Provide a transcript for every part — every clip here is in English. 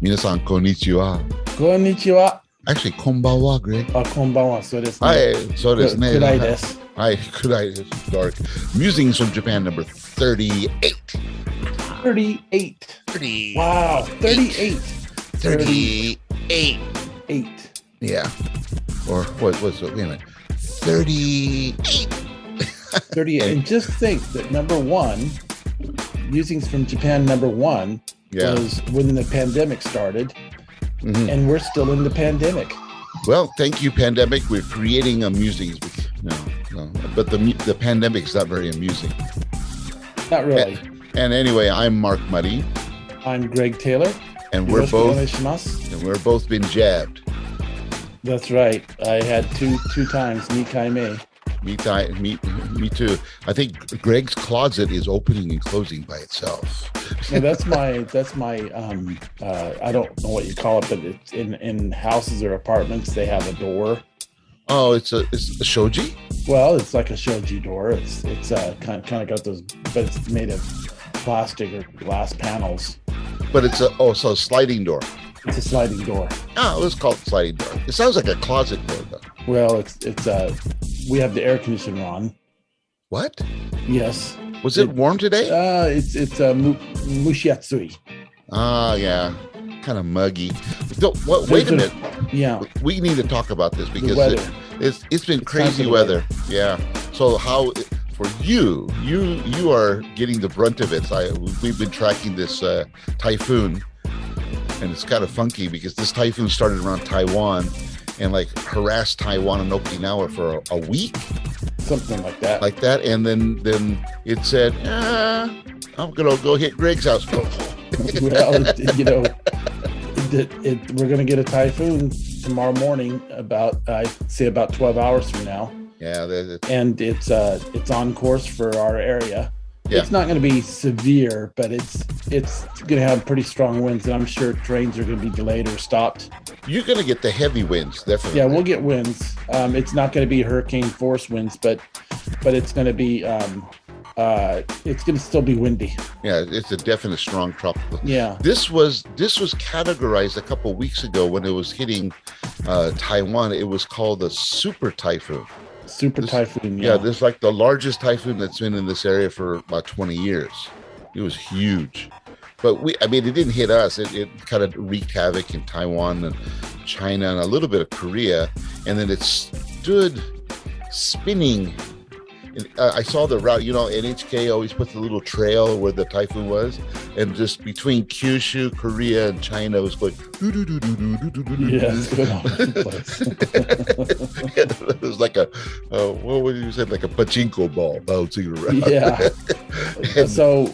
皆さん、こんにちは。こんにちは。Actually, こんばんは, Greg. こんばんは。そうですね。はい、そうですね。暗いです。はい、暗いです。Dark. Musings from Japan number 38. 38. 38. Wow, 38. 38. 8. Yeah. Or what was it? Wait a minute. 38. 38. And just think that number one, Musings from Japan number one was when the pandemic started, and we're still in the pandemic. Well, thank you, pandemic. We're creating amusing. No, but the pandemic is not very amusing. Not really. And anyway, I'm Mark Muddy. I'm Greg Taylor. And we're both been jabbed. That's right. I had two times. Nikai Me too. I think Greg's closet is opening and closing by itself. No, that's my I don't know what you call it, but it's in houses or apartments they have a door. Oh, it's a shoji? Well, it's like a shoji door. It's kind of got those, but it's made of plastic or glass panels. But it's a sliding door. It's a sliding door. Oh, let's call it sliding door. It sounds like a closet door though. Well, we have the air conditioner on. What? Yes. Was it warm today? It's mushiatsui. Yeah. Kind of muggy. Wait a minute. Yeah. We need to talk about this because it's been crazy weather. Yeah. So how for you are getting the brunt of it. We've been tracking this typhoon, and it's kind of funky because this typhoon started around Taiwan and like harassed Taiwan and Okinawa for a week. Something like that. And then it said, I'm gonna go hit Greg's house. Well, we're gonna get a typhoon tomorrow morning about 12 hours from now. Yeah, and it's on course for our area. Yeah. It's not going to be severe, but it's going to have pretty strong winds, and I'm sure trains are going to be delayed or stopped. You're going to get the heavy winds, definitely. Yeah, we'll get winds. It's not going to be hurricane force winds, but it's going to be it's going to still be windy. Yeah, it's a definite strong tropical. Yeah. This was categorized a couple of weeks ago when it was hitting Taiwan. It was called a super typhoon. Typhoon. Yeah, this is like the largest typhoon that's been in this area for about 20 years. It was huge. But it didn't hit us. It kind of wreaked havoc in Taiwan and China and a little bit of Korea. And then it stood spinning. I saw the route, NHK always puts a little trail where the typhoon was, and just between Kyushu, Korea, and China was going. Yes, it was like what would you say, like a pachinko ball bouncing around. Yeah. So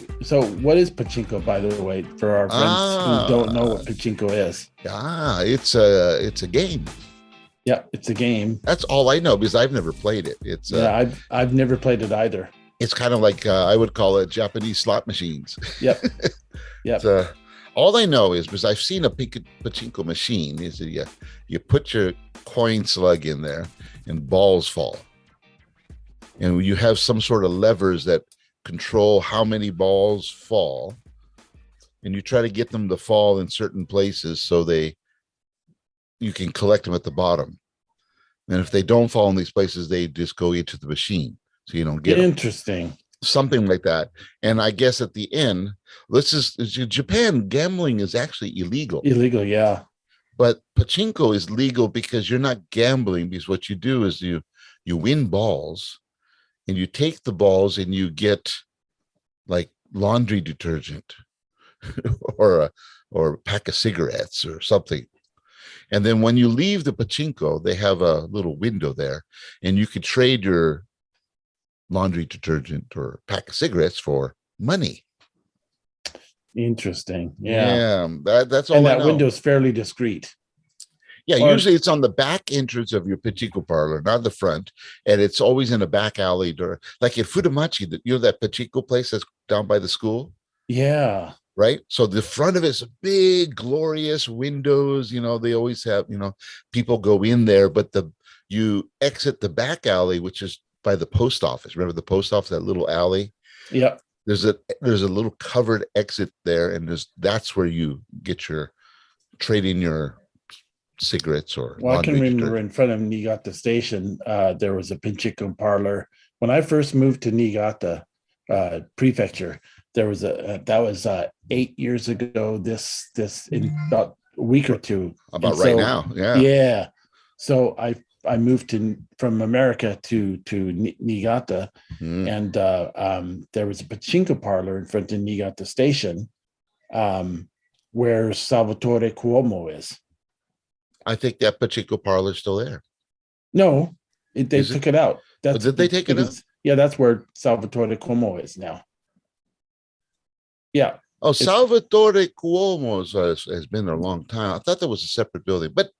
what is pachinko, by the way, for our friends who don't know what pachinko is? It's a game. Yeah, it's a game. That's all I know because I've never played it. I've never played it either. It's kind of like I would call it Japanese slot machines. Yep. All I know is because I've seen a pachinko machine is that you put your coin slug in there and balls fall, and you have some sort of levers that control how many balls fall, and you try to get them to fall in certain places so you can collect them at the bottom. And if they don't fall in these places, they just go into the machine. So you don't get Interesting. them. Something like that. And I guess at the end, Japan, gambling is actually illegal. Illegal, yeah. But pachinko is legal because you're not gambling, because what you do is you win balls and you take the balls and you get like laundry detergent or a pack of cigarettes or something. And then when you leave the pachinko, they have a little window there, and you could trade your laundry detergent or pack of cigarettes for money. Interesting. Yeah. That's all. And that window is fairly discreet. Yeah, usually it's on the back entrance of your pachinko parlor, not the front, and it's always in a back alley door, like at Futamachi. That pachinko place that's down by the school. Yeah. Right. So the front of it's big, glorious windows. They always have, people go in there, but you exit the back alley, which is by the post office. Remember the post office, that little alley? Yeah. There's a little covered exit there, and that's where you get your trade in your cigarettes or Well, I can laundry remember detergent. in front of Niigata Station, there was a Pachinko parlor. When I first moved to Niigata Prefecture, there was that was 8 years ago. This in about a week or two, and About right so now, yeah. yeah, so I moved from America to Niigata, Mm. and there was a Pachinko parlor in front of Niigata Station, where Salvatore Cuomo is. I think that pachinko parlor is still there. No, they Is it? took it out. Oh, That's did they take it out? because yeah, that's where Salvatore Como is now. Yeah, Oh, it's Salvatore Cuomo has been there a long time. I thought that was a separate building, but it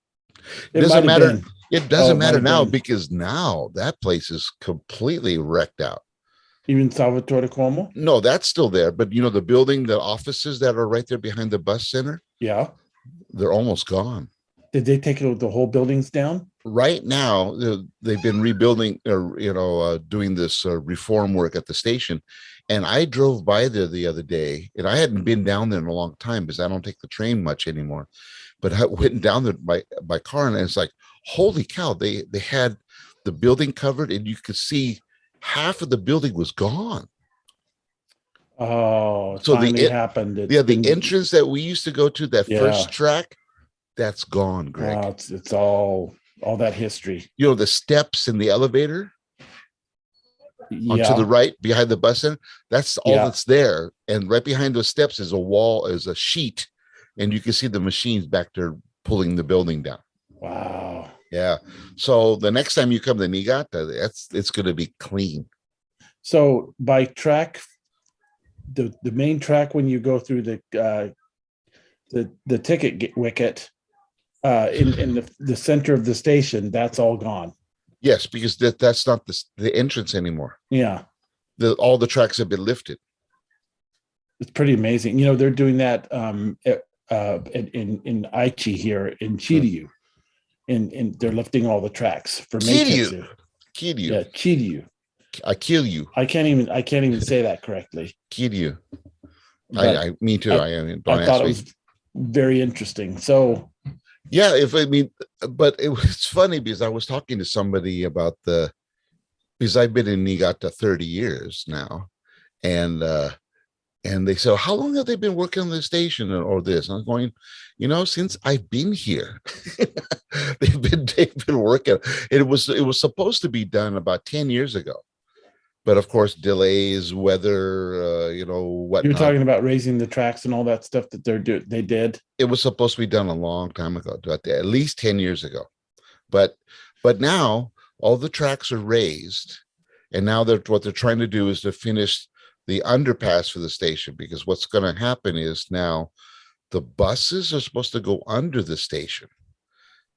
it might doesn't have matter. been. It Oh, doesn't it might matter have now been because now that place is completely wrecked out. even Salvatore Como. No, that's still there, but you know the building, the offices that are right there behind the bus center, Yeah, they're almost gone. did they take the whole buildings down? Right now they've been rebuilding or doing this reform work at the station, and I drove by there the other day, and I hadn't been down there in a long time because I don't take the train much anymore, but I went down there by car, and it's like, holy cow, they had the building covered, and you could see half of the building was gone. Oh, it So finally happened. It's the been entrance that we used to go to, that first yeah. track, that's gone, Greg. It's all that history. You know, the steps in the elevator onto the Yeah, right behind the bus center, that's all yeah. that's there. And right behind those steps is a wall, is a sheet, and you can see the machines back there pulling the building down. Wow. Yeah. So the next time you come to Niigata, it's going to be clean. So by track, the main track when you go through the ticket wicket in the center of the station, that's all gone. Yes, because that's not the entrance anymore. Yeah, All the tracks have been lifted. it's pretty amazing. You know, they're doing that in Aichi here in Chiryu, and they're lifting all the tracks for Meitetsu. Kiryu. Yeah, Chiryu. I kill you. I can't even say that correctly. Kiryu. But Me too. I thought it was very interesting. So yeah, but it was funny because I was talking to somebody about because I've been in Niigata 30 years now, and they said, how long have they been working on the station or this? And I'm going, since I've been here. they've been working. It was supposed to be done about 10 years ago. But of course, delays, weather, whatnot. you're talking about raising the tracks and all that stuff that they did. It was supposed to be done a long time ago, at least 10 years ago. But now all the tracks are raised, and now what they're trying to do is to finish the underpass for the station, because what's going to happen is now the buses are supposed to go under the station.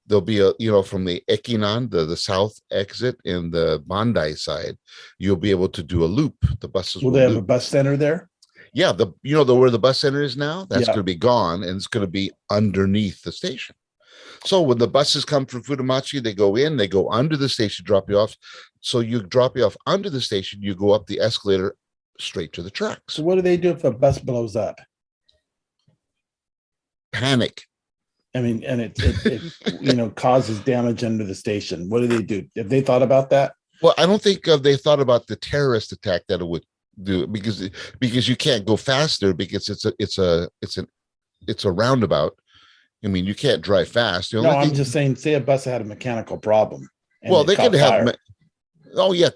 There'll be from the Ekinan, the south exit in the Bandai side, you'll be able to do a loop. The buses will they have a bus center there? Yeah, where the bus center is now, that's going to be gone, and it's going to be underneath the station. So when the buses come from Fudamachi, they go under the station, drop you off. So you drop you off under the station, you go up the escalator straight to the tracks. So what do they do if a bus blows up? Panic. I mean, and it causes damage under the station. What do they do? Have they thought about that? Well, I don't think they thought about the terrorist attack that it would do, because you can't go faster because it's a roundabout. I mean, you can't drive fast. I'm just saying, say a bus had a mechanical problem. Well, they could have. Oh yeah,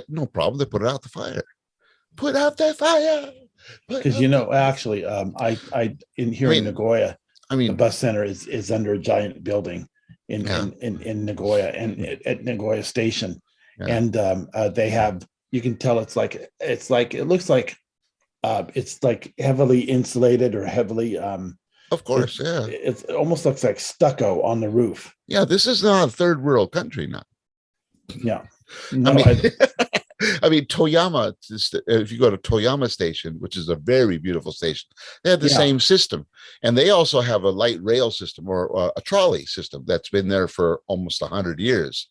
no problem. They put it out the fire. Put out the fire. Because actually, I in Nagoya. I mean, the bus center is under a giant building in Nagoya and at Nagoya Station, and they have, you can tell it looks like it's like heavily insulated or heavily of course, it almost looks like stucco on the roof. Yeah, this is not a third world country now. Yeah, no, I mean, Toyama, if you go to Toyama Station, which is a very beautiful station, they have the same system. And they also have a light rail system or a trolley system that's been there for almost 100 years.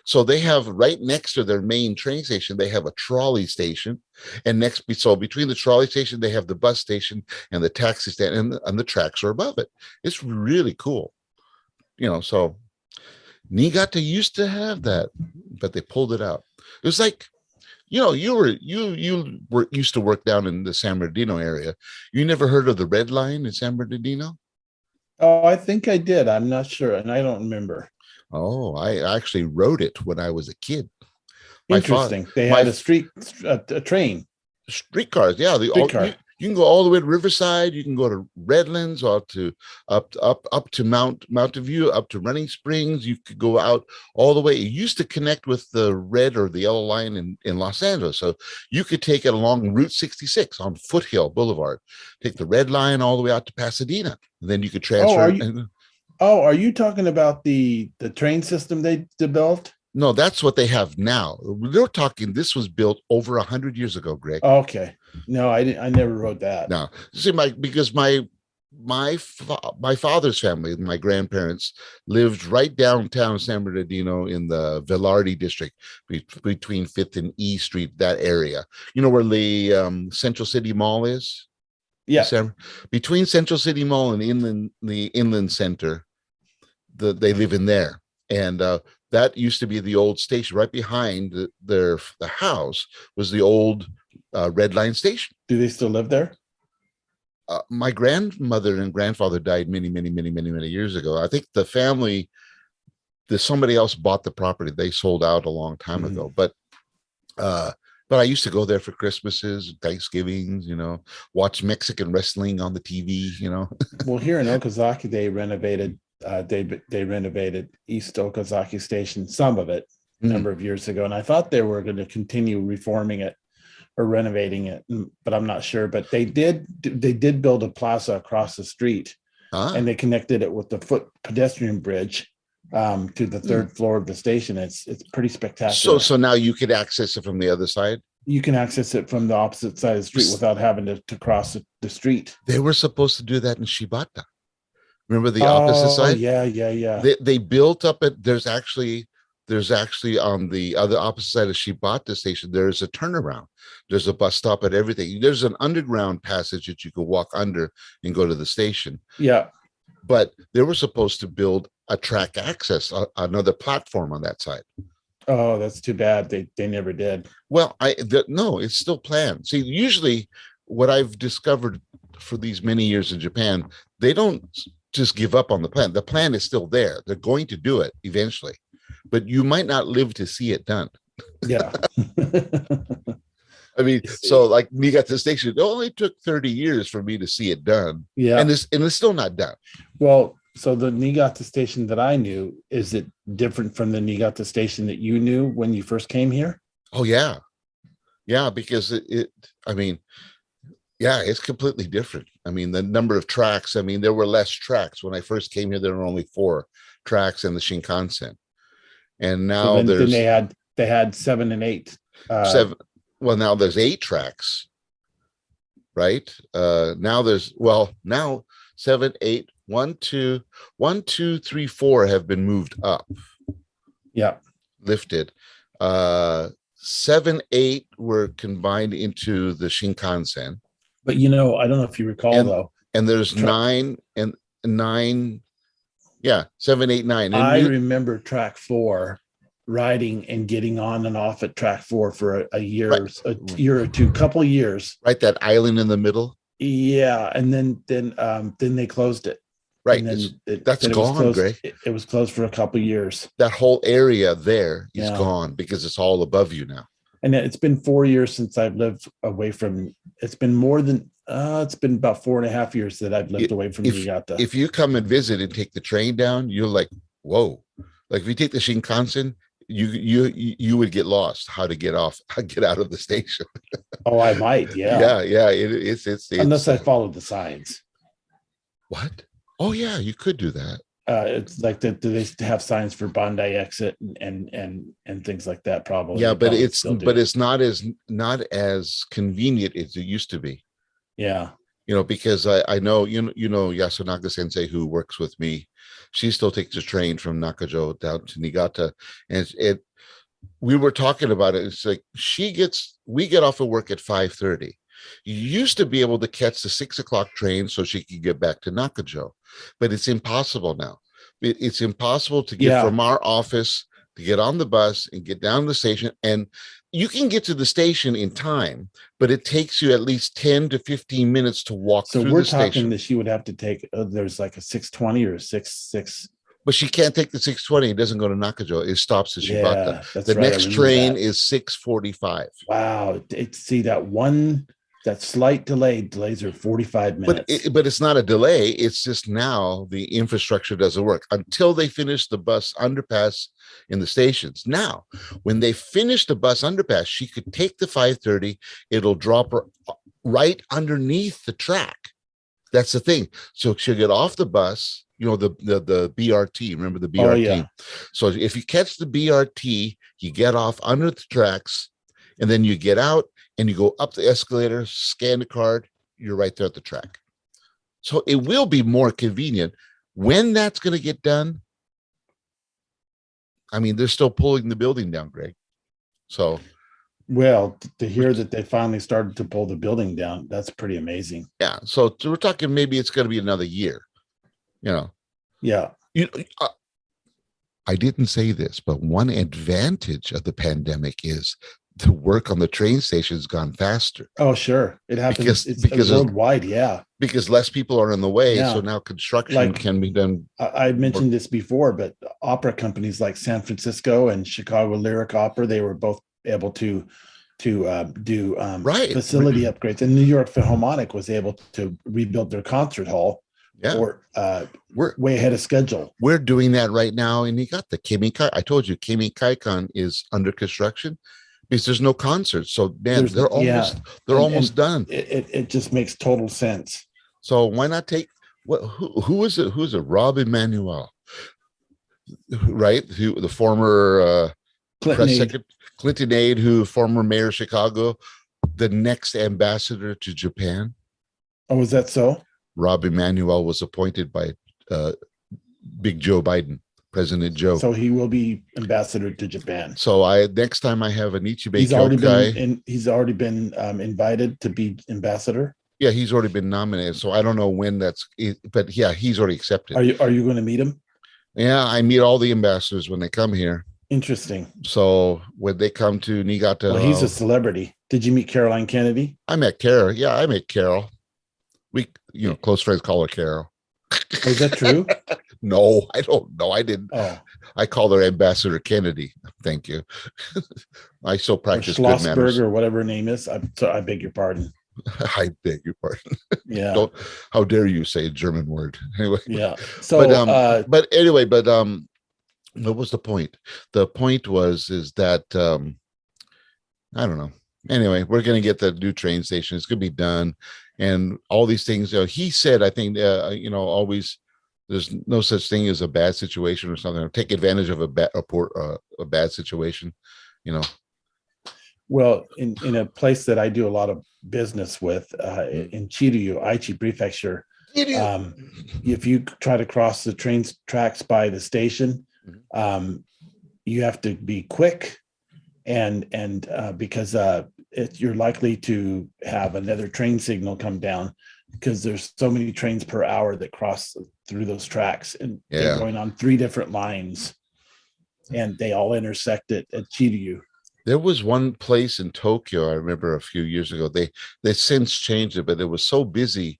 So they have right next to their main train station, they have a trolley station. And so between the trolley station, they have the bus station and the taxi stand, and the tracks are above it. It's really cool. So Niigata used to have that, but they pulled it out. It was like, you were used to work down in the San Bernardino area. You never heard of the Red Line in San Bernardino? Oh, I think I did. I'm not sure, and I don't remember. Oh, I actually rode it when I was a kid. Interesting. They had a train. Streetcars, yeah. You can go all the way to Riverside. You can go to Redlands, or up to Mountain View, up to Running Springs. You could go out all the way. It used to connect with the red or the yellow line in Los Angeles, so you could take it along Route 66 on Foothill Boulevard, take the red line all the way out to Pasadena, and then you could transfer. Are you talking about the train system they developed? No, that's what they have now. They're talking. This was built over 100 years ago, Greg. Okay. No, I didn't. I never wrote that. No, see, because my father's family, my grandparents, lived right downtown San Bernardino in the Velarde district, between 5th and E Street, that area. You know where the Central City Mall is? Yeah. Between Central City Mall and the Inland Center, they live in there. And that used to be the old station. Right behind the house was the old Red Line station. Do they still live there? My grandmother and grandfather died many years ago. I think the family, somebody else bought the property. They sold out a long time ago. But I used to go there for Christmases, Thanksgivings, watch Mexican wrestling on the TV, Well, here in Okazaki, they renovated East Okazaki Station, some of it, a number of years ago. And I thought they were going to continue reforming it or renovating it, but I'm not sure. But they did build a plaza across the street, and they connected it with the foot pedestrian bridge to the third floor of the station. It's pretty spectacular. So now you could access it from the other side? You can access it from the opposite side of the street without having to cross the street. They were supposed to do that in Shibata. Remember the opposite side? Yeah. They built up it. There's actually on the other opposite side of Shibata station, there's a turnaround. There's a bus stop at everything. There's an underground passage that you could walk under and go to the station. Yeah. But they were supposed to build a track access, another platform on that side. Oh, that's too bad. They never did. Well, no, it's still planned. See, usually what I've discovered for these many years in Japan, they don't just give up on the plan. The plan is still there. They're going to do it eventually, but you might not live to see it done. Yeah. I mean, so like Niigata Station, it only took 30 years for me to see it done. Yeah. And it's still not done. Well, so the Niigata Station that I knew, is it different from the Niigata Station that you knew when you first came here? Oh, yeah. Yeah, because it's completely different. I mean, the number of tracks, there were less tracks. When I first came here, there were only 4 tracks in the Shinkansen. And now then they had 7 and 8. 7. Well, now there's 8 tracks, right? Now 7, 8, 1, 2, 3, 4 have been moved up. Yeah. Lifted. 7, 8 were combined into the Shinkansen. But I don't know if you recall though. And there's 9 and 9. Yeah, 7, 8, 9. And I remember track 4 riding and getting on and off at track 4 for a year, right. A year or two, couple years. Right, that island in the middle. Yeah, and then they closed it. Right, that's gone, Greg. It was closed for a couple years. That whole area there is gone because it's all above you now. And it's been 4 years since I've lived away from. It's been more than. It's been about 4.5 years that I've lived away from Niigata. If you come and visit and take the train down, you're like, whoa! Like if you take the Shinkansen, you would get lost. How to get out of the station? Oh, I might. Yeah. Yeah. It's unless I followed the signs. What? Oh yeah, you could do that. It's like that. Do they have signs for Bondi exit and things like that? Probably. Yeah, They but probably it's still do. but it's not as convenient as it used to be. Yeah. Because I know Yasunaka Sensei, who works with me. She still takes a train from Nakajo down to Niigata, and we were talking about it. It's like we get off of work at 5:30. You used to be able to catch the 6 o'clock train so she could get back to Nakajo, but it's impossible now. It's impossible to get Yeah. from our office to get on the bus and get down to the station. And you can get to the station in time, but it takes you at least 10 to 15 minutes to walk So through we're the talking station. that she would have to take. There's like a 620 or six. But she can't take the 620. It doesn't go to Nakajo. It stops at Shibata. Yeah, that's The right. I next remember train that. is 6:45. Wow. See that slight delays are 45 minutes. But it's not a delay. It's just now the infrastructure doesn't work until they finish the bus underpass in the stations. Now, when they finish the bus underpass, she could take the 5:30. It'll drop her right underneath the track. That's the thing. So she'll get off the bus. The BRT. Remember the Oh BRT? yeah. So if you catch the BRT, you get off under the tracks, and then you get out and you go up the escalator, scan the card, you're right there at the track. So it will be more convenient. When that's going to get done, I mean, they're still pulling the building down, Greg. So, well, to hear that they finally started to pull the building down, that's pretty amazing. yeah. So we're talking maybe it's going to be another year. Yeah. I didn't say this, but one advantage of the pandemic is the work on the train station has gone faster. Oh, sure. It happens. Because worldwide. Yeah. Because less people are in the way. Yeah. So now construction can be done. I mentioned this before, but opera companies like San Francisco and Chicago Lyric Opera, they were both able to do facility upgrades. And New York Philharmonic was able to rebuild their concert hall. Yeah. Or we're way ahead of schedule. We're doing that right now. And you got the Kimikai. I told you Kimikaikan is under construction because there's no concerts. So man, they're almost done. It just makes total sense. So why not take who is it? Who's it? Rob Emanuel, right? Who the former Clinton aide, who former mayor of Chicago, the next ambassador to Japan. Oh, is that so? Rob Emanuel was appointed by Big Joe Biden, President Joe. So he will be ambassador to Japan. So next time I have an Ichibei Kyokai. He's already been invited to be ambassador. Yeah, he's already been nominated. So I don't know when but yeah, he's already accepted. Are you going to meet him? Yeah, I meet all the ambassadors when they come here. Interesting. So when they come to Niigata, well, he's a celebrity. Did you meet Caroline Kennedy? I met Carol. Yeah, I met Carol. We, close friends call her Carol. Oh, is that true? No, I don't know. I didn't. Oh. I call her Ambassador Kennedy. Thank you. I still practice good manners. Or whatever her name is. I beg your pardon. I beg your pardon. Yeah. How dare you say a German word? Anyway. Yeah. So, but anyway, what was the point? The point is that I don't know. Anyway, we're going to get the new train station. It's going to be done. And all these things, he said, I think, always there's no such thing as a bad situation or something. Take advantage of a bad situation, Well, in a place that I do a lot of business with, in Chiryu, Aichi Prefecture, if you try to cross the train tracks by the station, you have to be quick, and because you're likely to have another train signal come down because there's so many trains per hour that cross through those tracks, and they're going on 3 different lines, and they all intersect at Chiryu. There was one place in Tokyo, I remember a few years ago, they since changed it, but it was so busy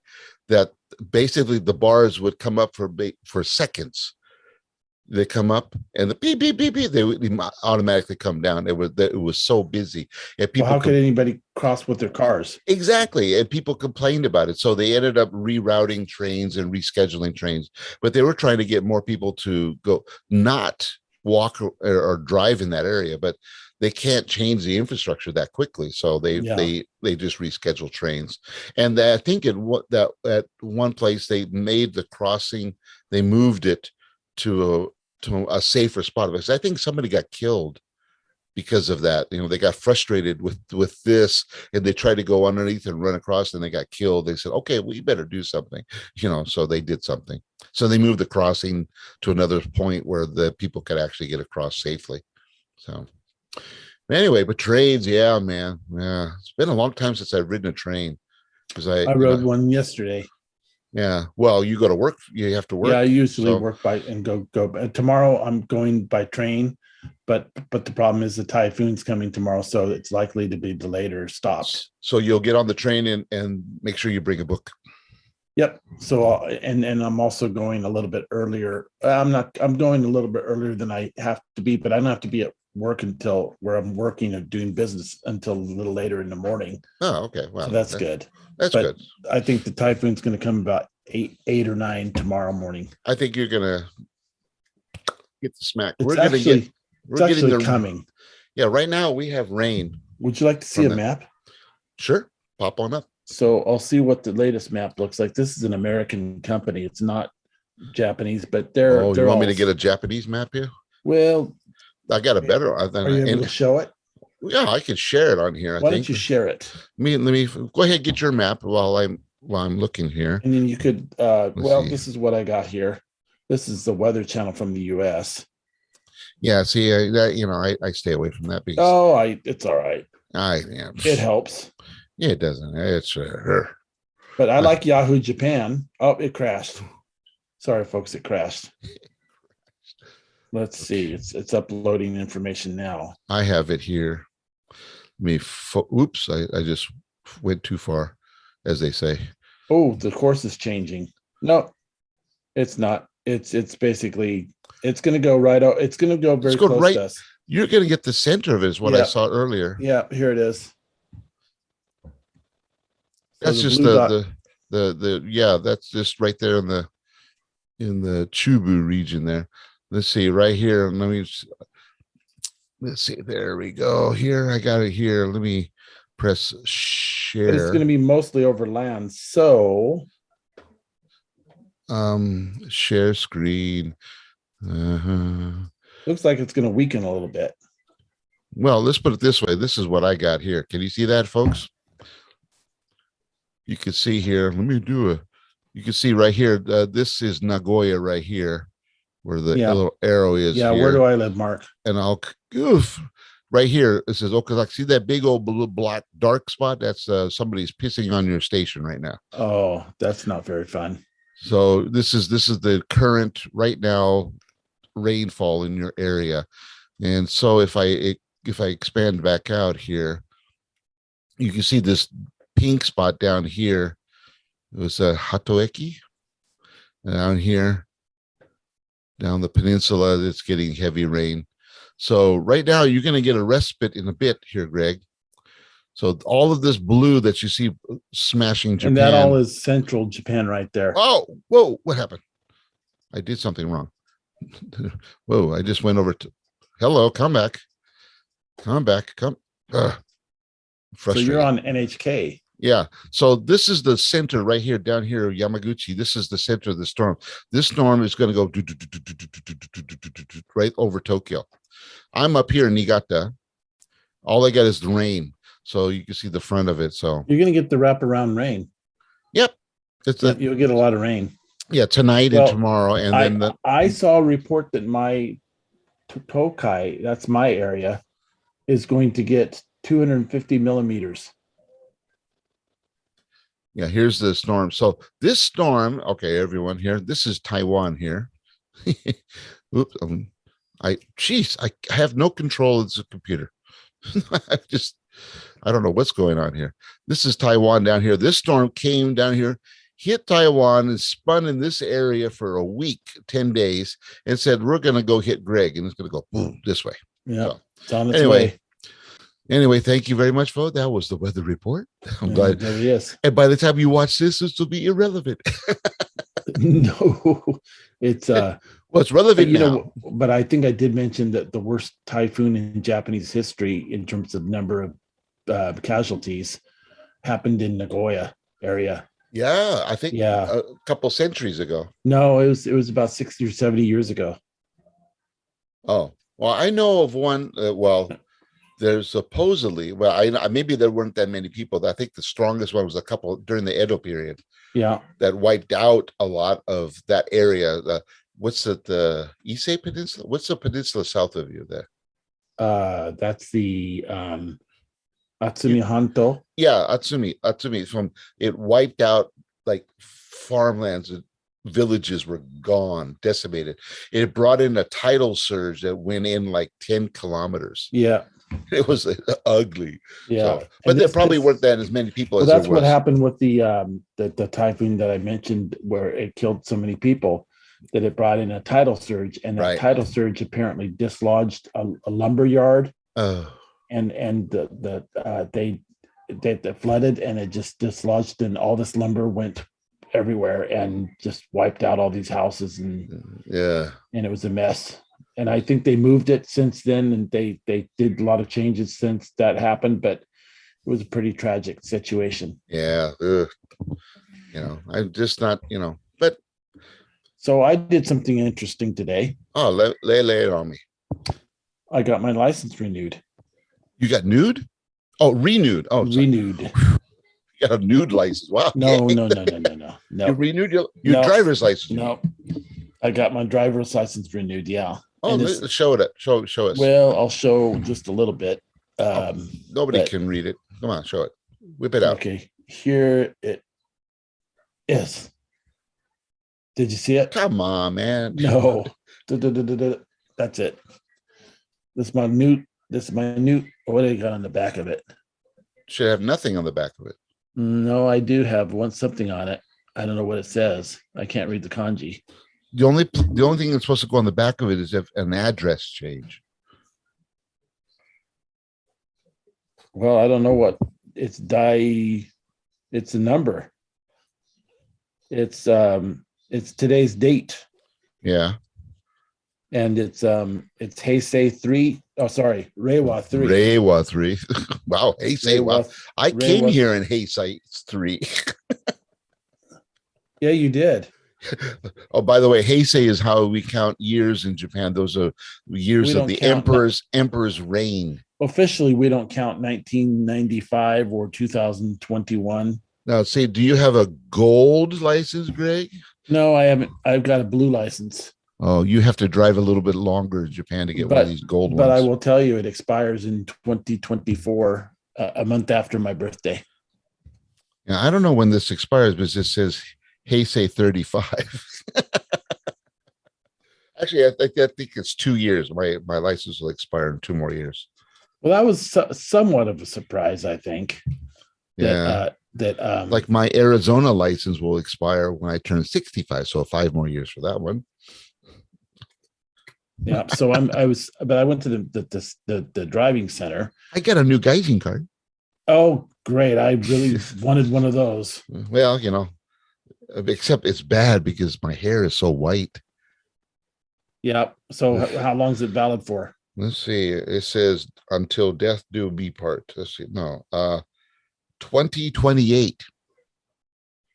that basically the bars would come up for seconds. They come up and the beep, beep, beep, beep, they would automatically come down. It was so busy. And people how could anybody cross with their cars? Exactly. And people complained about it. So they ended up rerouting trains and rescheduling trains, but they were trying to get more people to go, not walk or drive in that area, but they can't change the infrastructure that quickly. So they just reschedule trains. And I think at one place they made the crossing, they moved it to a safer spot. Because I think somebody got killed because of that. They got frustrated with this, and they tried to go underneath and run across, and they got killed. They said, okay, well, you better do something, so they did something. So they moved the crossing to another point where the people could actually get across safely. So anyway, but trains, yeah, man. Yeah. It's been a long time since I've ridden a train, because I rode one yesterday. Yeah. Well, you go to work, you have to work. Yeah, I usually work by and go. Tomorrow I'm going by train, but the problem is the typhoon's coming tomorrow, so it's likely to be delayed or stopped. So you'll get on the train and make sure you bring a book. Yep. So and I'm also going a little bit earlier. I'm going a little bit earlier than I have to be, but I don't have to be at work until where I'm working or doing business until a little later in the morning. Oh, okay. Well, so that's good. That's good. I think the typhoon's going to come about 8 or 9 tomorrow morning. I think you're gonna get the smack. We're getting coming. Yeah, right now we have rain. Would you like to see a map? Sure, pop on up. So I'll see what the latest map looks like. This is an American company. It's not Japanese, but they're. Oh, you want me to get a Japanese map here? Well, I got a better. Are you able to show it? Yeah, I can share it on here. Why don't you share it? Let me go ahead and get your map while I'm looking here. And then you could. This is what I got here. This is the Weather Channel from the U.S. Yeah, see, I stay away from that because. It's all right. It helps. Yeah, it doesn't. It's but I like Yahoo Japan. Oh, it crashed. Sorry, folks, it crashed. Let's see. It's uploading information now. I have it here. Oops, I just went too far, as they say. Oh, the course is changing. No, it's not. It's basically it's going to go right out. It's going to go very close to us. You're going to get the center of it, is what I saw earlier. Yeah, here it is. That's just that's just right there in the Chubu region there. Let's see right here. Let's see. There we go. Here, I got it here. Let me press share. But it's going to be mostly over land. So share screen. Looks like it's going to weaken a little bit. Well, let's put it this way. This is what I got here. Can you see that, folks? You can see here. You can see right here. This is Nagoya right here, where the little arrow is. Yeah, where do I live, Mark? And right here. It says, Okazaki. See that big old blue black dark spot? That's somebody's pissing on your station right now. Oh, that's not very fun. So this is the current right now rainfall in your area. And so if I expand back out here, you can see this pink spot down here. It was Hatoeki. Down here, down the peninsula, it's getting heavy rain. So right now you're going to get a respite in a bit here, Greg. So all of this blue that you see smashing Japan. And that all is central Japan right there. Oh, whoa, what happened? I did something wrong. Whoa, I just went over to, hello, come back. So you're on NHK. Yeah. So this is the center right here, down here, Yamaguchi. This is the center of the storm. This storm is going to go right over Tokyo. I'm up here in Niigata. All I got is the rain. So you can see the front of it. So you're going to get the wraparound rain. Yep. You'll get a lot of rain. Yeah, tonight and tomorrow. And then I saw a report that my Tokai, that's my area, is going to get 250 millimeters. Yeah, here's the storm. So this storm, okay, everyone here, this is Taiwan here. Oops. I have no control of this computer. I don't know what's going on here. This is Taiwan down here. This storm came down here, hit Taiwan, and spun in this area for a week, 10 days, and said, we're going to go hit Greg, and it's going to go boom this way. Yeah, so, it's on its way. Anyway, thank you very much, folks. That was the weather report. I'm glad. There it is. And by the time you watch this will be irrelevant. No, it's it's relevant now. But I think I did mention that the worst typhoon in Japanese history in terms of number of casualties happened in Nagoya area. Yeah, I think Yeah. a couple centuries ago. No, it was about 60 or 70 years ago. Oh, well, I know of one. Well, there's supposedly, well, maybe there weren't that many people. I think the strongest one was a couple during the Edo period Yeah. that wiped out a lot of that area. What's it, the Ise Peninsula? What's the peninsula south of you there? That's the You, Atsumi Hanto. yeah, Atsumi. From it wiped out like farmlands and villages were gone, decimated. It brought in a tidal surge that went in like 10 kilometers. Yeah. It was ugly. Yeah. So, but And there this probably this weren't that as many people well, as there that's what was. happened with the typhoon that I mentioned where it killed so many people that it brought in a tidal surge, and that Right. tidal surge apparently dislodged a lumber yard, Oh, and they flooded, and it just dislodged, and all this lumber went everywhere and just wiped out all these houses, yeah. and it was a mess. And I think they moved it since then, and they did a lot of changes since that happened, but it was a pretty tragic situation. Yeah. Ugh. I'm just not, but So I did something interesting today. oh, lay it on me. I got my license renewed. You got nude? Oh, renewed. Oh, sorry. Renewed. You got a nude license. Wow. No, Yay. no, no, no, no, no, no. You renewed your No. driver's license. No. I got my driver's license renewed. Yeah. Oh, show it. Show us. Well, I'll show just a little bit. Nobody can read it. Come on, show it. Whip it out. Okay. Here it is. Did you see it? Come on, man. No. That's it. This is my new. What do you got on the back of it? Should have nothing on the back of it. No, I do have something on it. I don't know what it says. I can't read the kanji. The only thing that's supposed to go on the back of it is if an address change. Well, I don't know what it's it's a number. It's today's date. Yeah. And it's Heisei 3. Oh, sorry, Reiwa 3. Reiwa 3. Wow, Heisei. Wow. I came here in Heisei 3. Yeah, you did. Oh, by the way, Heisei is how we count years in Japan. Those are years of the emperor's reign. Officially, we don't count 1995 or 2021. Now, say, do you have a gold license, Greg? No, I haven't. I've got a blue license. Oh, you have to drive a little bit longer in Japan to get one of these gold ones. But I will tell you, it expires in 2024, a month after my birthday. Yeah, I don't know when this expires, but it says Heisei 35. Actually, I think it's 2 years. My license will expire in 2 more years. Well, that was somewhat of a surprise, I think. Like my Arizona license will expire when I turn 65, so 5 more years for that one. Yeah, so I went to the driving center. I got a new Gaijin card. Oh, great! I really wanted one of those. Well, except it's bad because my hair is so white. Yeah. So how long is it valid for? Let's see. It says until death do be part. Let's see. No, 2028.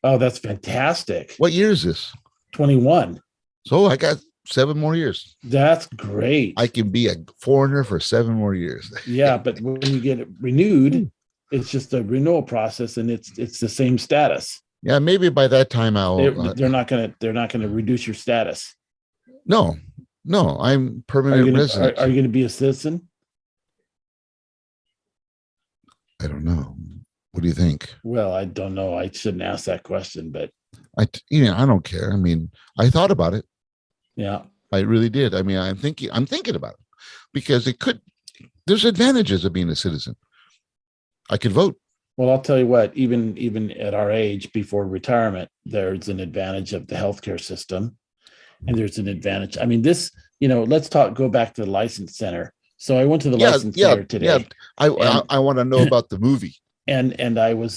Oh, that's fantastic. What year is this? 21. So I got 7 more years. That's great. I can be a foreigner for 7 more years. Yeah, but when you get it renewed, it's just a renewal process, and it's the same status. Yeah, maybe by that time they're not gonna reduce your status. No, I'm permanent resident. Are you going to be a citizen? I don't know. What do you think? Well, I don't know. I shouldn't ask that question, but I don't care. I mean, I thought about it. Yeah, I really did. I mean, I'm thinking about it because there's advantages of being a citizen. I could vote. Well, I'll tell you what, even at our age before retirement, there's an advantage of the healthcare system. And there's an advantage. I mean, let's go back to the license center. So I went to the license center today. Yeah. I want to know about the movie. And we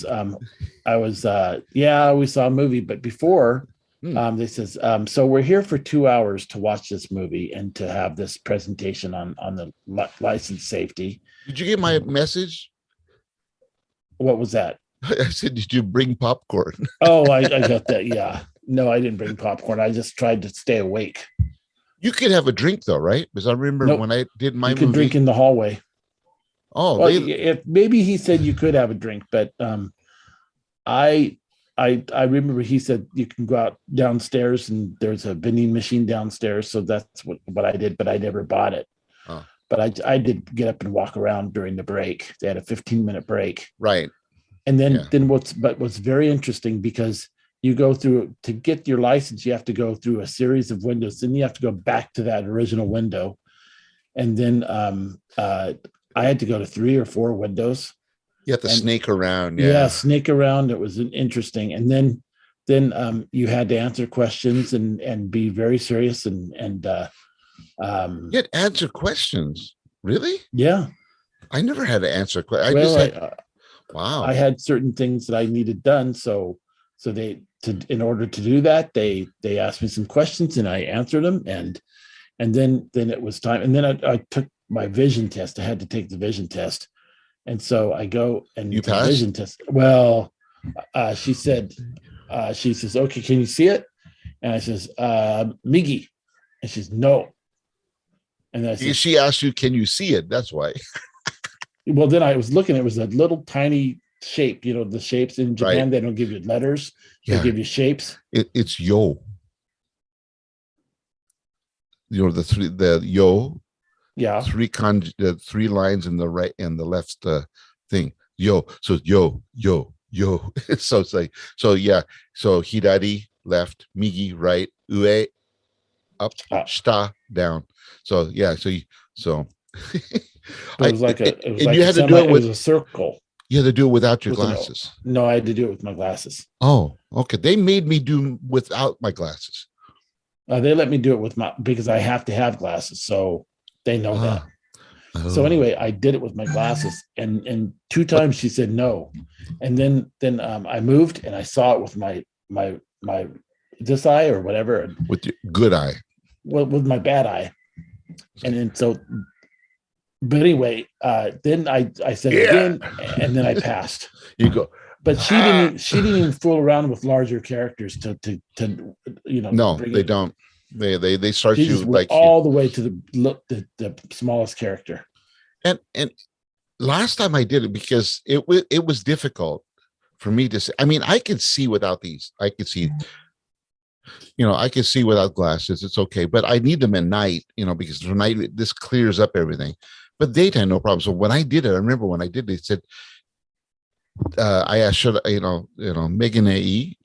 saw a movie, but before they says, so we're here for 2 hours to watch this movie and to have this presentation on the license safety. Did you get my message? What was that? I said, did you bring popcorn? Oh, I got that. Yeah. No, I didn't bring popcorn. I just tried to stay awake. You could have a drink though, right? Because I remember Nope. when I did my You can movie. drink in the hallway. Oh, Well, if maybe he said you could have a drink, but I I remember he said you can go out downstairs and there's a vending machine downstairs. So that's what I did, but I never bought it. oh, But I did get up and walk around during the break. They had a 15-minute break. right. And Yeah. then what's very interesting, because you go through to get your license, you have to go through a series of windows. Then you have to go back to that original window. And then I had to go to 3 or 4 windows. You have to snake around. Yeah, snake around. It was interesting. And then you had to answer questions and be very serious and you had to answer questions. Really? Yeah. I never had to answer questions. Wow. I had certain things that I needed done. So in order to do that, they asked me some questions and I answered them. And then it was time. And then I took my vision test. I had to take the vision test. And so I go and you passed? Vision test. Well, she says, okay, can you see it? And I says, Miggy. And she's no. And I said, she asked you, can you see it? That's why. Well, then I was looking, it was a little tiny shape, the shapes in Japan, right. They don't give you letters. They give you shapes. It's yo. The yo. Yeah. 3 lines in the right and the left thing. Yo. So yo. So it's like, so yeah. So hidari, left, migi, right, ue, up, shita, down. So yeah. So it was like you had to do it with a circle. You had to do it without your glasses. No, I had to do it with my glasses. Oh, okay. They made me do without my glasses. They let me do it because I have to have glasses. So they know that. Oh. So anyway, I did it with my glasses, and 2 times she said no, and then I moved and I saw it with my this eye or whatever. With your good eye. Well, with my bad eye, and then so. But anyway, then I said again, and then I passed. You go. But she didn't even fool around with larger characters to No, they don't. They start you like all the way to the smallest character. And last time I did it, because it was difficult for me to see. I mean, I could see without these. I could see. I can see without glasses. It's okay, but I need them at night. Because for night this clears up everything. But daytime, no problem. So when I did it, I remember when I did it, it said, I asked, should Megan E.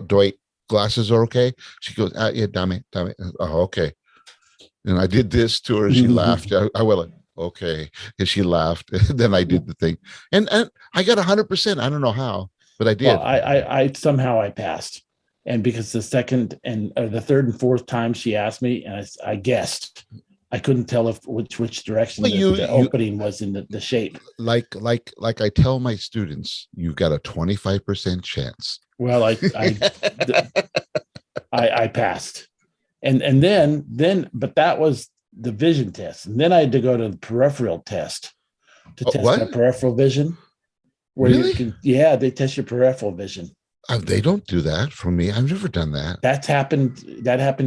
Dwight, glasses are okay? She goes, yeah, damn it. Oh, okay. And I did this to her, and she laughed. I went like, okay. And she laughed. Then I did the thing. And I got 100%. I don't know how, but I did. Well, I somehow I passed. And because the second and the third and fourth time she asked me, and I guessed, I couldn't tell which direction the opening was in the shape. Like I tell my students, you've got a 25% chance. Well, I passed, and then, but that was the vision test, and then I had to go to the peripheral test to test my peripheral vision. Where really? They test your peripheral vision. They don't do that for me. I've never done that. That happened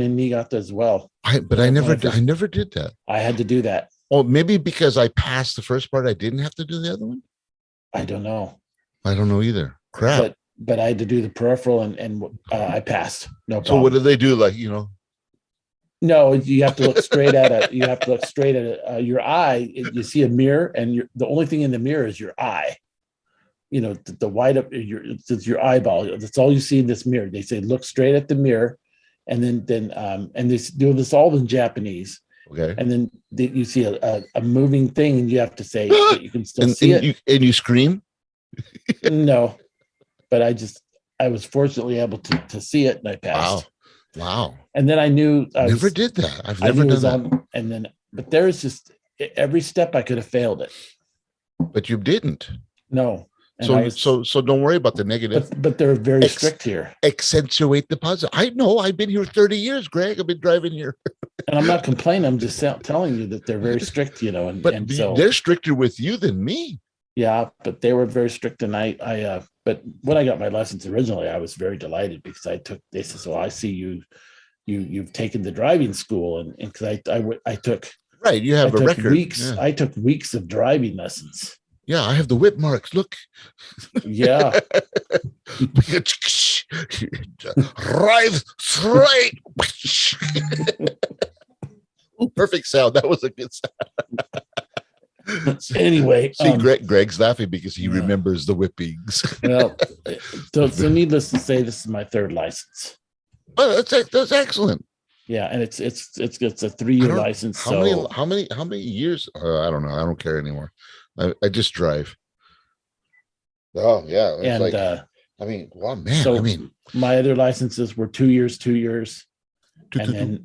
in Niigata as well. I never did that. I had to do that. Oh, maybe because I passed the first part, I didn't have to do the other one. I don't know. I don't know either. Crap. But I had to do the peripheral, and I passed. No problem. So what do they do? No, you have to look straight at it. You have to look straight at it. Your eye. You see a mirror, and the only thing in the mirror is your eye. The white up it's your eyeball. That's all you see in this mirror. They say look straight at the mirror, and then and they do this all in Japanese. Okay. And then you see a moving thing, and you have to say that you can still see it. And you scream? No, but I was fortunately able to see it, and I passed. Wow. And then I knew I never did that. I've never done that. But there's just every step I could have failed it. But you didn't. No. So don't worry about the negative. But they're very strict here. Accentuate the positive. I know. I've been here 30 years, Greg. I've been driving here. And I'm not complaining. I'm just telling you that they're very strict, But they're stricter with you than me. Yeah, but they were very strict, and but when I got my license originally, I was very delighted because they said, "So I see you've taken the driving school," and because I took Right, you I have a took record. weeks. Yeah, I took weeks of driving lessons. yeah, I have the whip marks. Look, Yeah. drive straight. Perfect sound. That was a good sound. Anyway, See, Greg's laughing because he remembers the whippings. Well, so needless to say, this is my third license. Oh, that's excellent. Yeah, and it's a 3-year license. How many years? I don't know. I don't care anymore. I just drive. Oh yeah, it's and I mean, well, man. So I mean, my other licenses were 2 years, and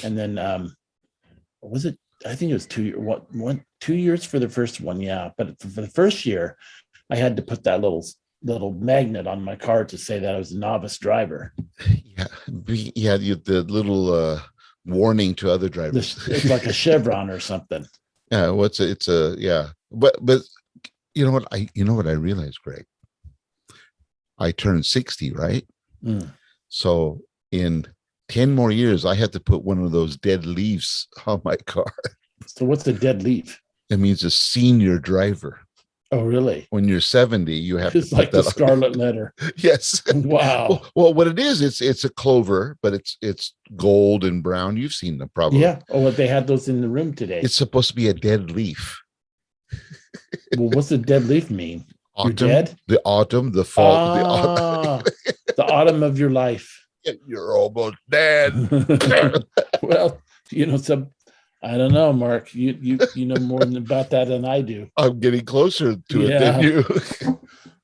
then was it? I think it was 2 years. What 2 years for the first one? Yeah, but for the first year, I had to put that little magnet on my car to say that I was a novice driver. Yeah, the little warning to other drivers. It's like a chevron or something. Yeah, it's a yeah, but you know what I realized, Greg. I turned 60, right? So in 10 more years, I had to put one of those dead leaves on my car. So what's the dead leaf? It means a senior driver. Oh, really? When you're 70, you have it's to put like that the scarlet letter. Yes. Wow. Well, what it is, it's a clover, but it's gold and brown. You've seen them probably. Yeah. Oh, well, they had those in the room today. It's supposed to be a dead leaf. Well, what's a dead leaf mean? Autumn, you're dead? The autumn, the fall, the autumn of your life. You're almost dead. Well, I don't know, Mark. You know more about that than I do. I'm getting closer to it than you.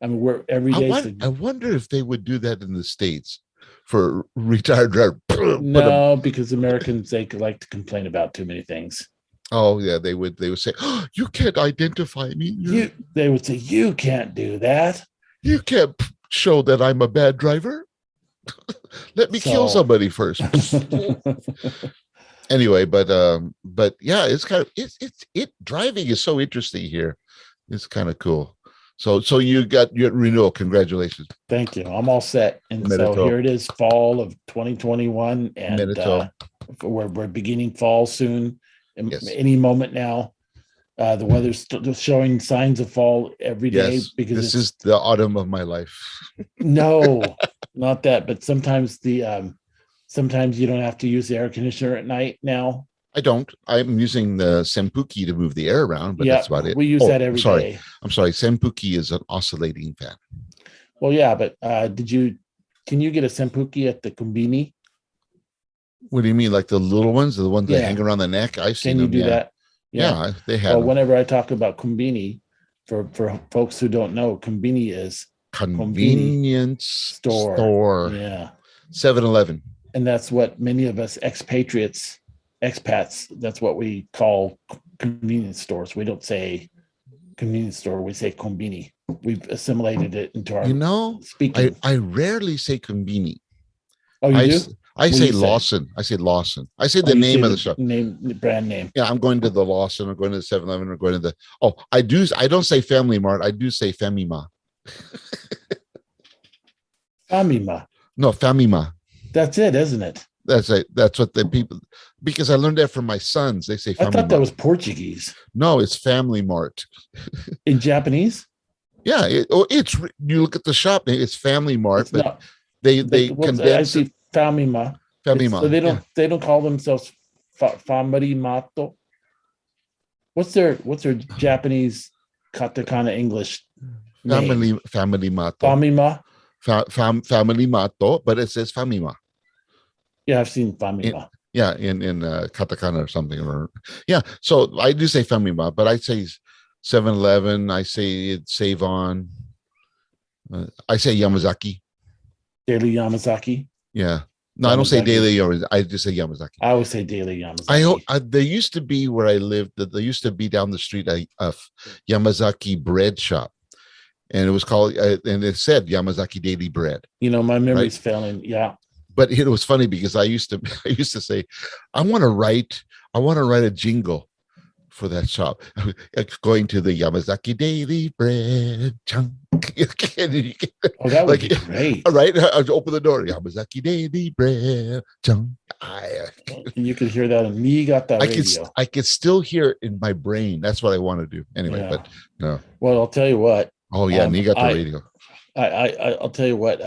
I mean, we're every day. I wonder if they would do that in the States for retired driver. No, because Americans, they like to complain about too many things. Oh yeah, they would say, oh, you can't identify me. They would say, you can't do that. You can't show that I'm a bad driver. Let me kill somebody first. Anyway, but yeah, it's kind of it driving is so interesting here. It's kind of cool. So you got your renewal. Congratulations. Thank you. I'm all set. And so here it is, fall of 2021, and we're beginning fall soon. Yes. Any moment now. The weather's still showing signs of fall every day, because this is the autumn of my life. No, not that, but sometimes sometimes you don't have to use the air conditioner at night now. I don't. I'm using the Sempuki to move the air around, but that's about it. We use that every day. I'm sorry. Sempuki is an oscillating fan. Well, yeah, but can you get a Sempuki at the Combini? What do you mean? Like the little ones, the ones that hang around the neck? I've seen them. Can you do that? Yeah, they have. Well, whenever I talk about Combini, for folks who don't know, Combini is convenience store. Yeah. 7-Eleven. And that's what many of us expats, that's what we call convenience stores. We don't say convenience store, we say Combini. We've assimilated it into our speaking. I rarely say Combini. Oh, you do? I say Lawson. I say Lawson. I say the name of the shop. The brand name. Yeah, I'm going to the Lawson. I'm going to the 7-Eleven. I'm going to the. Oh, I don't say Family Mart. I do say Famima. Famima. No, Famima. That's it, isn't it? That's what the people. Because I learned that from my sons. They say Famima. I thought that was Portuguese. No, it's Family Mart. In Japanese? Yeah, it's you look at the shop. It's Family Mart, it's not, they condense. I see Famima. Famima. So they don't call themselves Famarimato. What's their Japanese katakana English name? Family Mato. Famima. Family Mato, but it says Famima. Yeah, I've seen Famima. In katakana or something. So I do say Famima, but I say 7-Eleven. I say Save On. I say Yamazaki. Daily Yamazaki. Yeah. No, I don't say Daily Yamazaki. I just say Yamazaki. I always say Daily Yamazaki. There used to be where I lived. There used to be down the street a Yamazaki bread shop, and it was called and it said Yamazaki Daily Bread. My memory's failing. Yeah. But it was funny because I used to say, I want to write a jingle for that shop. Going to the Yamazaki Daily Bread chunk. Oh, that would be great. All right, I'll open the door. Yamazaki Daily Bread chunk. And you could hear that on Niigata radio. I could still hear it in my brain. That's what I want to do anyway. Yeah. But no. Well, I'll tell you what. Oh yeah, Niigata radio. I'll tell you what.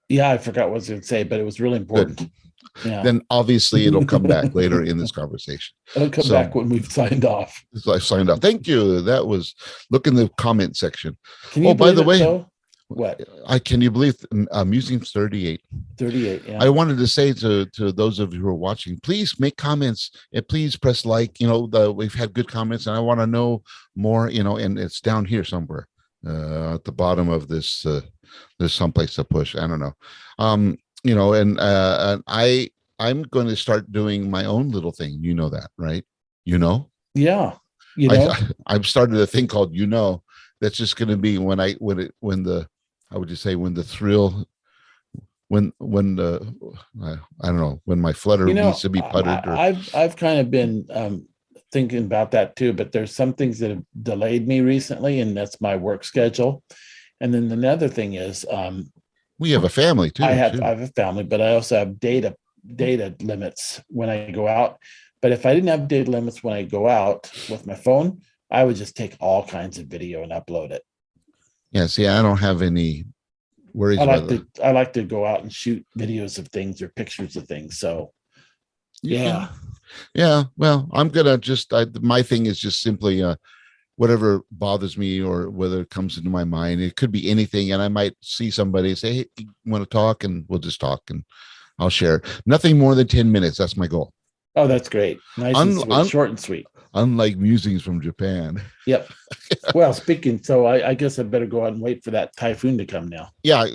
Yeah, I forgot what I was going to say, but it was really important. Good. Yeah. Then obviously it'll come back later in this conversation. It'll come back when we've signed off. I've signed off. Thank you. That was, look in the comment section. Can you by the way, though? What? Can you believe Musings 38? 38, yeah. I wanted to say to those of you who are watching, please make comments and please press like. We've had good comments and I want to know more, and it's down here somewhere at the bottom of this. There's someplace to push. I don't know. And I'm going to start doing my own little thing. You know that, right? Yeah. I've started a thing called, that's just going to be when the thrill, when my flutter needs to be puttered. I've kind of been thinking about that too, but there's some things that have delayed me recently, and that's my work schedule. And then another thing is, we have a family too. I have a family, but I also have data limits when I go out. But if I didn't have data limits when I go out with my phone, I would just take all kinds of video and upload it. Yeah, see, I don't have any worries. I like to go out and shoot videos of things or pictures of things. So, yeah. Well, I'm gonna my thing is just simply whatever bothers me or whether it comes into my mind. It could be anything, and I might see somebody say, "Hey, you want to talk?" And we'll just talk, and I'll share. Nothing more than 10 minutes. That's my goal. Oh, that's great. Nice and sweet, short and sweet. Unlike Musings from Japan. Yep. Well, so I guess I better go out and wait for that typhoon to come now. Yeah.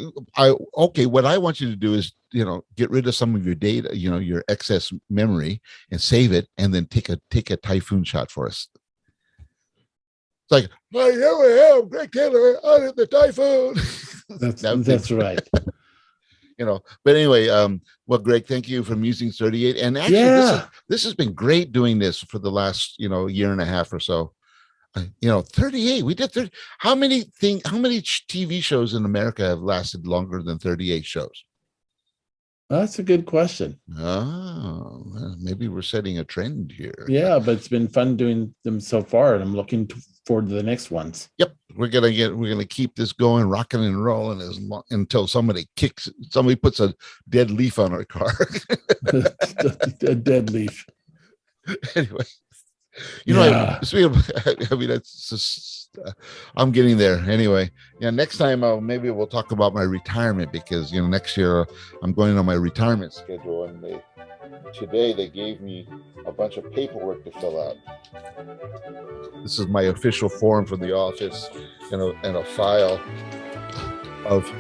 Okay. What I want you to do is, get rid of some of your data, your excess memory, and save it, and then take a typhoon shot for us. It's like, here I am, Greg Taylor, out of the typhoon. That's right. But anyway, well, Greg, thank you for Musings 38. And actually, this has been great doing this for the last, year and a half or so. 38. We did 30. How many TV shows in America have lasted longer than 38 shows? That's a good question. Oh, maybe we're setting a trend here. Yeah, but it's been fun doing them so far, and I'm looking forward to the next ones. Yep, we're gonna keep this going, rocking and rolling until somebody puts a dead leaf on our car. A dead leaf. Anyway, that's just, I'm getting there. Anyway, next time maybe we'll talk about my retirement, because next year I'm going on my retirement schedule, and today they gave me a bunch of paperwork to fill out. This is my official form for the office, and a file of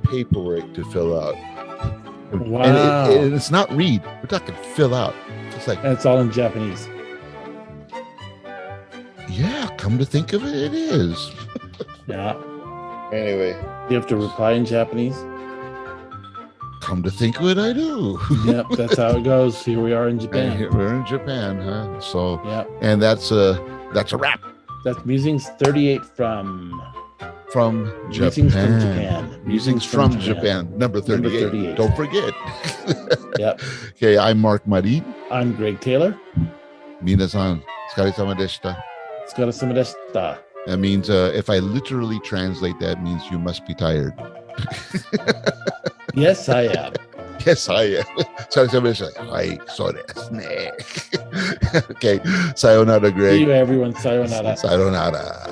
paperwork to fill out. Wow. And it's not read. We're talking fill out. And it's all in Japanese. Yeah, come to think of it, it is. Yeah. Anyway. You have to reply in Japanese? Come to think of it, I do. Yep, that's how it goes. Here we are in Japan. We're in Japan, huh? So, yeah. And that's a wrap. That's Musings 38 from Japan. Musings from Japan. Musings from Japan. Number 38. Don't forget. Yep. Okay, I'm Mark Muddy. I'm Greg Taylor. Minasan, tsukaresama deshita. Tsukaresama deshita. That means, if I literally translate, that means you must be tired. Yes, I am. Yes, I am. Hi, so desu ne. Okay, sayonara, Greg. See you, everyone. Sayonara. Sayonara.